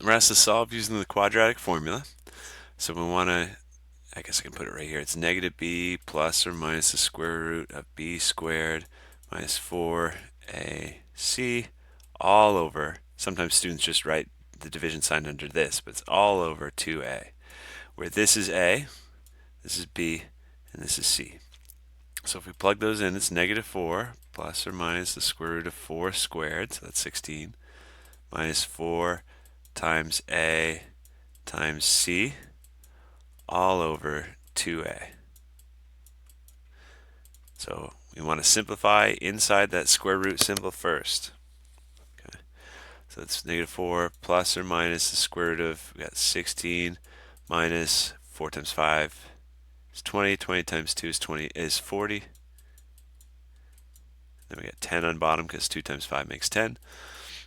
we're asked to solve using the quadratic formula. So we want to, I guess I can put it right here. It's negative b plus or minus the square root of b squared minus 4ac all over, sometimes students just write the division sign under this, but it's all over 2a, where this is a, this is b, and this is c. So if we plug those in, it's negative 4 plus or minus the square root of 4 squared, so that's 16, minus 4 times a times c all over 2a. So we want to simplify inside that square root symbol first. Okay. So it's negative 4 plus or minus the square root of, we got 16 minus 4 times 5 is 20. 20 times 2 is 40. Then we got 10 on bottom because 2 times 5 makes 10.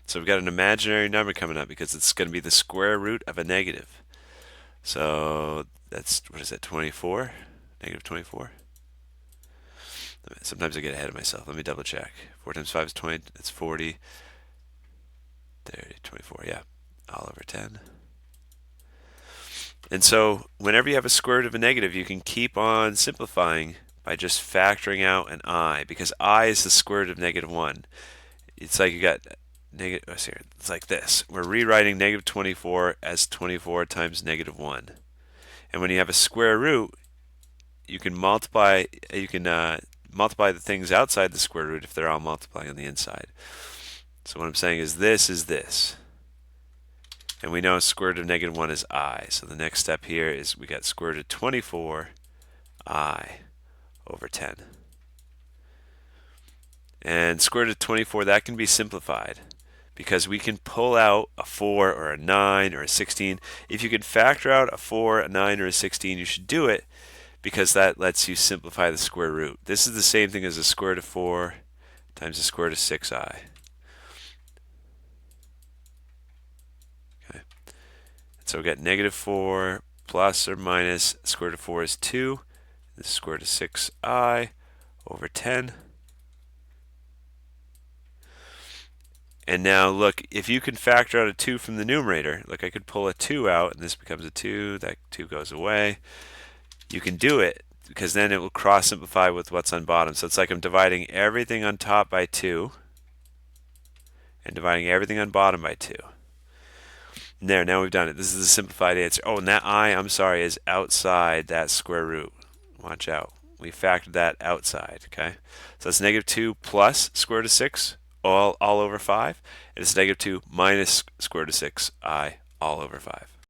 So we've got an imaginary number coming up because it's going to be the square root of a negative. So that's, what is that, 24? Negative 24? Sometimes I get ahead of myself. Let me double check. 4 times 5 is 20. That's 40. 30, 24, yeah. All over 10. And so whenever you have a square root of a negative, you can keep on simplifying by just factoring out an I, because I is the square root of negative 1. It's like you got negative, oh, sorry, it's like this. We're rewriting negative 24 as 24 times negative 1. And when you have a square root, you can multiply the things outside the square root if they're all multiplying on the inside. So what I'm saying is this. And we know square root of negative 1 is I. So the next step here is we got square root of 24 I over 10. And square root of 24, that can be simplified because we can pull out a 4 or a 9 or a 16. If you could factor out a 4, a 9, or a 16, you should do it because that lets you simplify the square root. This is the same thing as the square root of 4 times the square root of 6i. Okay. So we got negative 4 plus or minus square root of 4 is 2. The square root of 6i over 10. And now look, if you can factor out a 2 from the numerator, look, I could pull a 2 out and this becomes a 2, that 2 goes away. You can do it because then it will cross simplify with what's on bottom. So it's like I'm dividing everything on top by 2 and dividing everything on bottom by 2. And there, now we've done it. This is the simplified answer. Oh, and that I'm sorry, is outside that square root. Watch out. We factored that outside, okay? So it's negative 2 plus square root of 6 all over 5. And it's negative 2 minus square root of 6i all over 5.